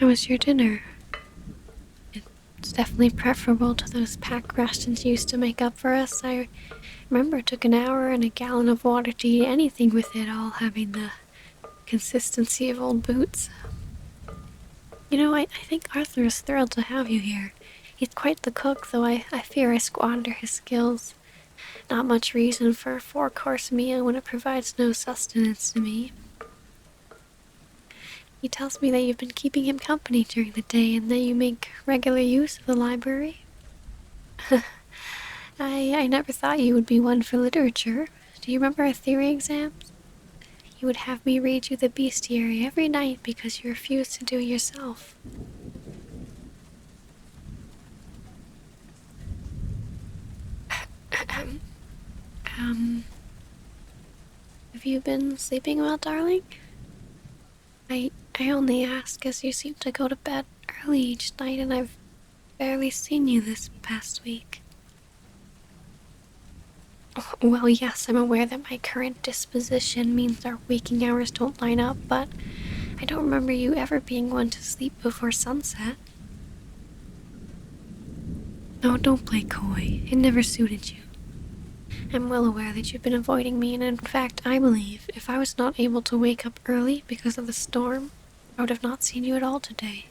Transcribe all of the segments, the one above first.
How was your dinner? It's definitely preferable to those pack rations you used to make up for us. I remember it took an hour and a gallon of water to eat anything with it all having the consistency of old boots. You know, I think Arthur is thrilled to have you here. He's quite the cook, though I fear I squander his skills. Not much reason for a 4-course meal when it provides no sustenance to me. He tells me that you've been keeping him company during the day and that you make regular use of the library. I never thought you would be one for literature. Do you remember our theory exams? You would have me read you the bestiary every night because you refused to do it yourself. Have you been sleeping well, darling? I only ask as you seem to go to bed early each night and I've barely seen you this past week. Well, yes, I'm aware that my current disposition means our waking hours don't line up, but I don't remember you ever being one to sleep before sunset. No, don't play coy. It never suited you. I'm well aware that you've been avoiding me, and in fact, I believe if I was not able to wake up early because of the storm, I would have not seen you at all today.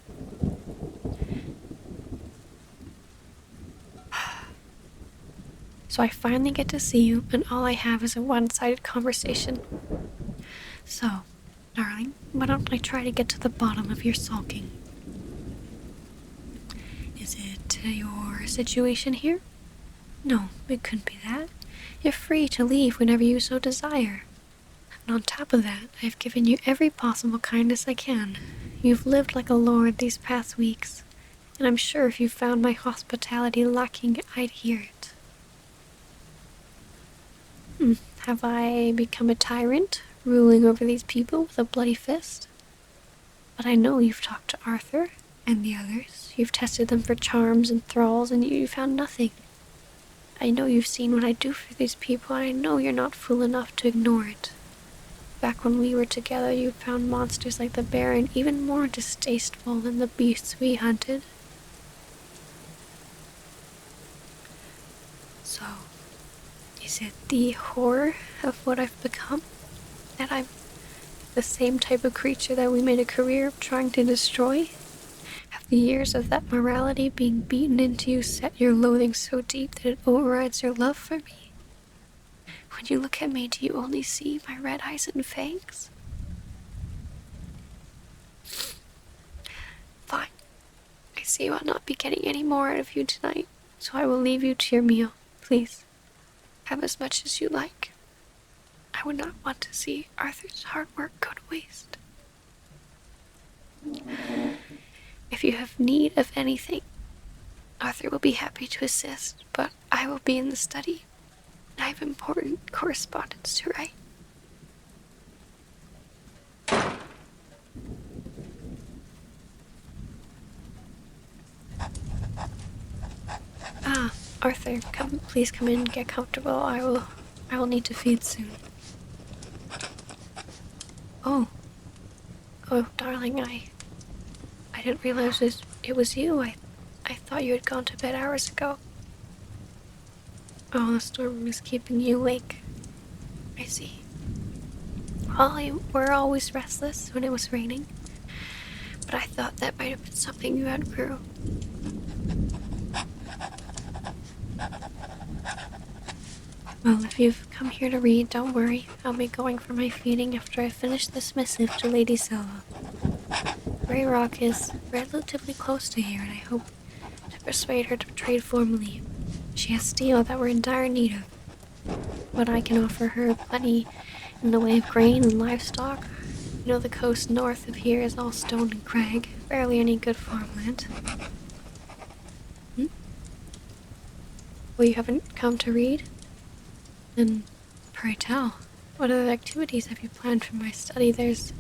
So I finally get to see you, and all I have is a one-sided conversation. So, darling, why don't I try to get to the bottom of your sulking? Is it your situation here? No, it couldn't be that. You're free to leave whenever you so desire. And on top of that, I've given you every possible kindness I can. You've lived like a lord these past weeks, and I'm sure if you found my hospitality lacking, I'd hear it. Have I become a tyrant, ruling over these people with a bloody fist? But I know you've talked to Arthur and the others. You've tested them for charms and thralls, and you found nothing. I know you've seen what I do for these people, and I know you're not fool enough to ignore it. Back when we were together, you found monsters like the Baron even more distasteful than the beasts we hunted. So, is it the horror of what I've become? That I'm the same type of creature that we made a career of trying to destroy? Have the years of that morality being beaten into you set your loathing so deep that it overrides your love for me? When you look at me, do you only see my red eyes and fangs? Fine. I see you will not be getting any more out of you tonight, so I will leave you to your meal. Please, have as much as you like. I would not want to see Arthur's hard work go to waste. If you have need of anything, Arthur will be happy to assist, but I will be in the study. I have important correspondence to write. Arthur, please come in, get comfortable. I will need to feed soon. Oh, darling, I didn't realize it was you. I thought you had gone to bed hours ago. Oh, the storm was keeping you awake. I see. Well, you were always restless when it was raining, but I thought that might have been something you outgrew. Well, if you've come here to read, don't worry. I'll be going for my feeding after I finish this missive to Lady Selva. Grey Rock is relatively close to here, and I hope to persuade her to trade formally. She has steel that we're in dire need of. But I can offer her plenty in the way of grain and livestock. You know, the coast north of here is all stone and crag, barely any good farmland. Well, you haven't come to read? Then, pray tell, what other activities have you planned for my study? There's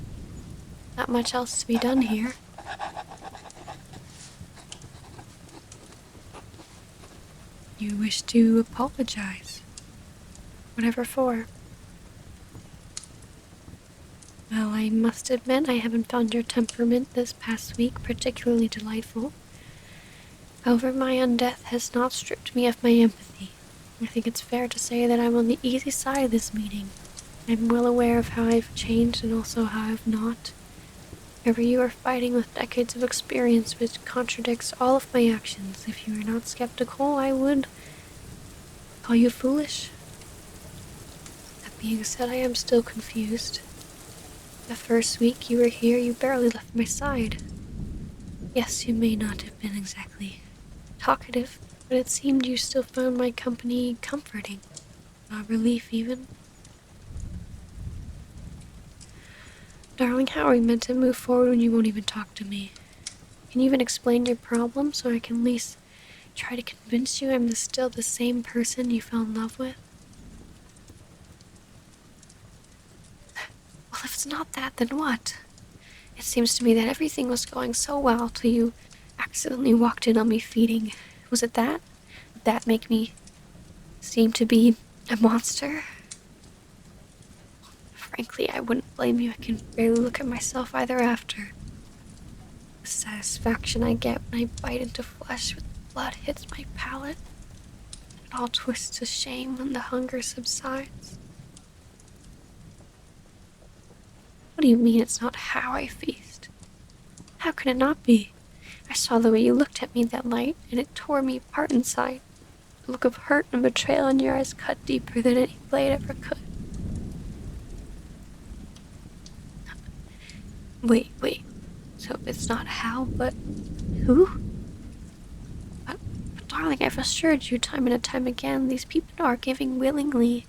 not much else to be done here. You wish to apologize? Whatever for? Well, I must admit I haven't found your temperament this past week particularly delightful. However, my undeath has not stripped me of my empathy. I think it's fair to say that I'm on the easy side of this meeting. I'm well aware of how I've changed and also how I've not. However, you are fighting with decades of experience which contradicts all of my actions. If you were not skeptical, I would call you foolish. That being said, I am still confused. The first week you were here, you barely left my side. Yes, you may not have been exactly talkative, but it seemed you still found my company comforting. A relief, even. Darling, how are we meant to move forward when you won't even talk to me? Can you even explain your problem so I can at least try to convince you I'm still the same person you fell in love with? Well, if it's not that, then what? It seems to me that everything was going so well till you accidentally walked in on me feeding. Was it that? Did that make me seem to be a monster? Frankly, I wouldn't blame you. I can barely look at myself either after. The satisfaction I get when I bite into flesh with blood hits my palate. It all twists to shame when the hunger subsides. What do you mean it's not how I feast? How could it not be? I saw the way you looked at me that night, and it tore me apart inside. The look of hurt and betrayal in your eyes cut deeper than any blade ever could. Wait. So it's not how, but who? But darling, I've assured you time and time again, these people are giving willingly.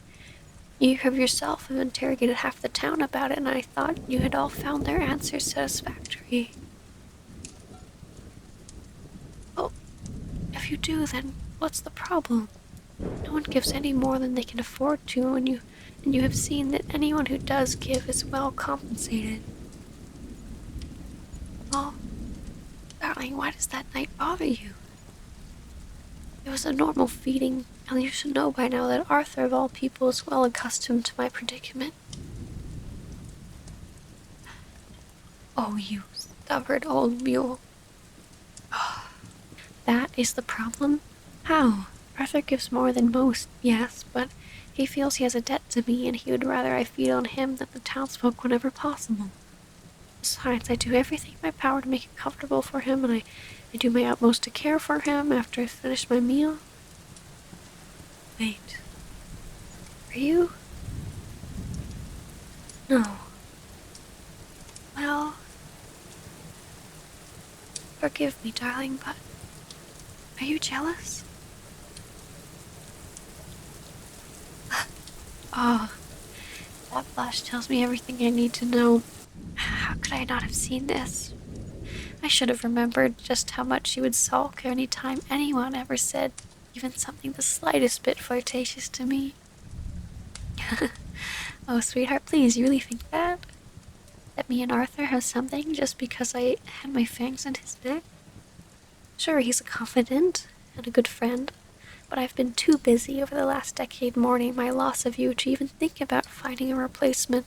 You have yourself have interrogated half the town about it, and I thought you had all found their answers satisfactory. Well, if you do, then what's the problem? No one gives any more than they can afford to, and you have seen that anyone who does give is well compensated. Oh, darling, why does that night bother you? It was a normal feeding, and you should know by now that Arthur, of all people, is well accustomed to my predicament. Oh, you stubborn old mule. Oh, that is the problem? How? Arthur gives more than most, yes, but he feels he has a debt to me, and he would rather I feed on him than the townsfolk whenever possible. Besides, I do everything in my power to make it comfortable for him, and I do my utmost to care for him after I finish my meal. Wait. Are you? No. Well, forgive me, darling, but are you jealous? Oh, that blush tells me everything I need to know. How could I not have seen this? I should have remembered just how much she would sulk any time anyone ever said even something the slightest bit flirtatious to me. Oh, sweetheart, please, you really think that? That me and Arthur have something just because I had my fangs in his neck? Sure, he's a confidant and a good friend, but I've been too busy over the last decade mourning my loss of you to even think about finding a replacement.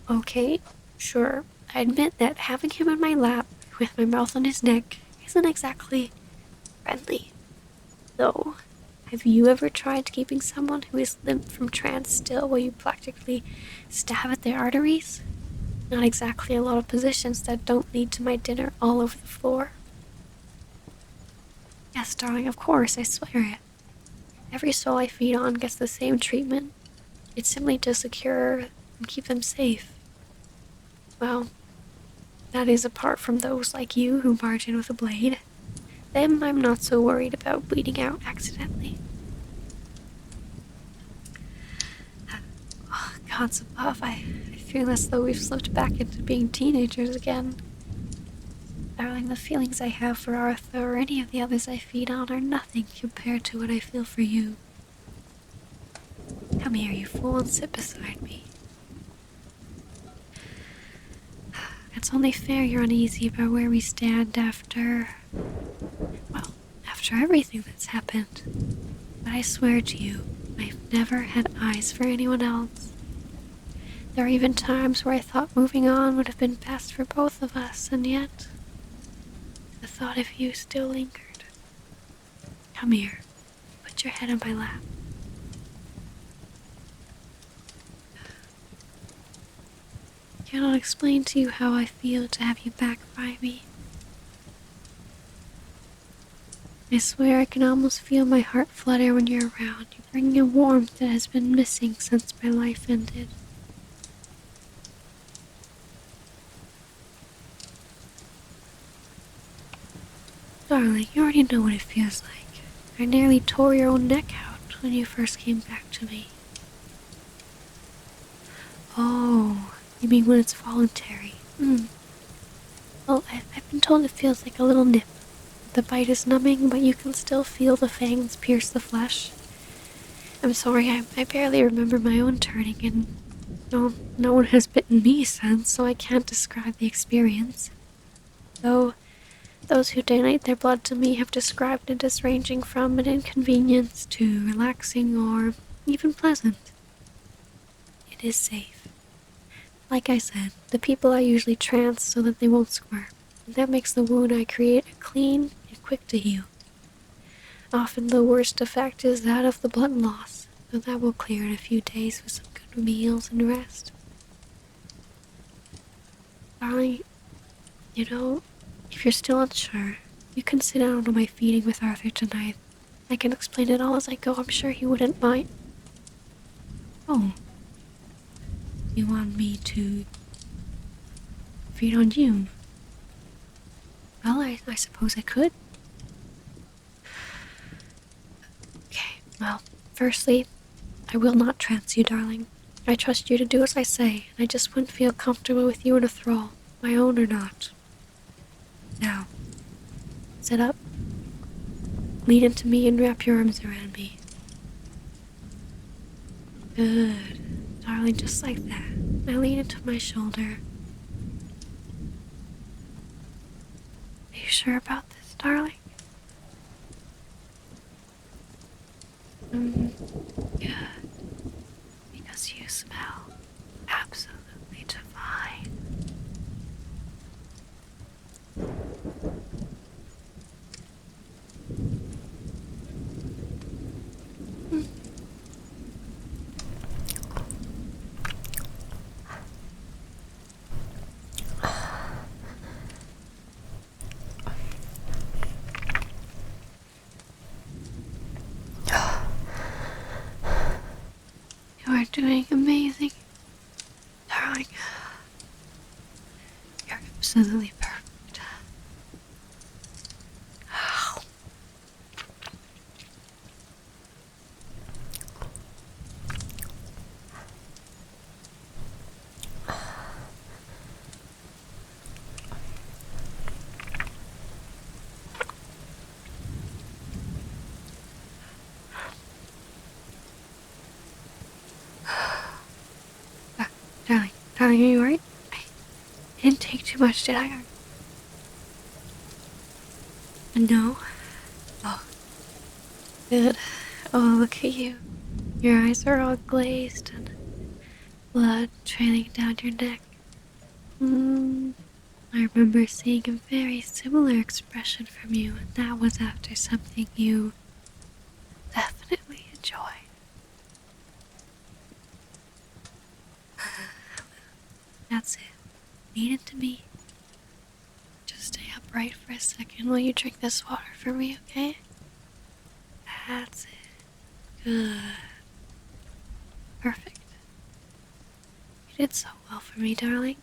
Okay, sure, I admit that having him in my lap, with my mouth on his neck, isn't exactly friendly. Though, have you ever tried keeping someone who is limp from trance still while you practically stab at their arteries? Not exactly a lot of positions that don't lead to my dinner all over the floor. Yes, darling, of course, I swear it. Every soul I feed on gets the same treatment. It's simply to secure and keep them safe. Well, that is apart from those like you who barge in with a blade. Them I'm not so worried about bleeding out accidentally. Oh, gods above, I feel as though we've slipped back into being teenagers again. Darling, the feelings I have for Arthur or any of the others I feed on are nothing compared to what I feel for you. Come here, you fool, and sit beside me. It's only fair you're uneasy about where we stand after everything that's happened. But I swear to you, I've never had eyes for anyone else. There are even times where I thought moving on would have been best for both of us, and yet the thought of you still lingered. Come here. Put your head on my lap. I cannot explain to you how I feel to have you back by me. I swear I can almost feel my heart flutter when you're around. You bring a warmth that has been missing since my life ended. Darling, you already know what it feels like. I nearly tore your own neck out when you first came back to me. Oh, you mean when it's voluntary? Well, I've been told it feels like a little nip. The bite is numbing, but you can still feel the fangs pierce the flesh. I'm sorry, I barely remember my own turning, and no one has bitten me since, so I can't describe the experience. Though those who donate their blood to me have described it as ranging from an inconvenience to relaxing or even pleasant. It is safe. Like I said, the people I usually trance so that they won't squirm, and that makes the wound I create clean and quick to heal. Often the worst effect is that of the blood loss, so that will clear in a few days with some good meals and rest. Darling, if you're still unsure, you can sit down on my feeding with Arthur tonight. I can explain it all as I go. I'm sure he wouldn't mind. Oh. You want me to feed on you? Well, I suppose I could. Okay, well, firstly, I will not trance you, darling. I trust you to do as I say, and I just wouldn't feel comfortable with you in a thrall, my own or not. Now, sit up, lean into me and wrap your arms around me. Good, darling, just like that. Now lean into my shoulder. Are you sure about this, darling? Good. Because you smell absolutely divine. You are doing amazing, darling. You're absolutely perfect. Darling, are you alright? I didn't take too much, did I? No? Oh, good. Oh, look at you. Your eyes are all glazed and blood trailing down your neck. I remember seeing a very similar expression from you, and that was after something you definitely enjoyed. That's it. Lean into me. Just stay upright for a second while you drink this water for me, okay? That's it. Good. Perfect. You did so well for me, darling.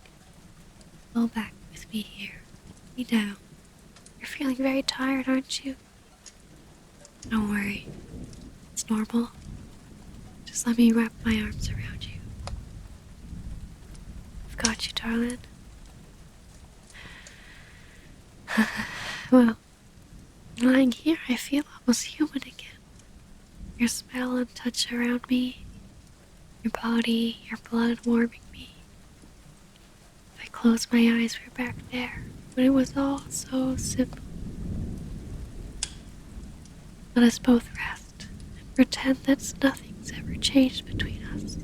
Go back with me here. Lay down. You're feeling very tired, aren't you? Don't worry. It's normal. Just let me wrap my arms around you. I've got you, darling. Well, lying here, I feel almost human again. Your smell and touch around me, your body, your blood warming me. If I close my eyes, we're back there, but it was all so simple. Let us both rest and pretend that nothing's ever changed between us.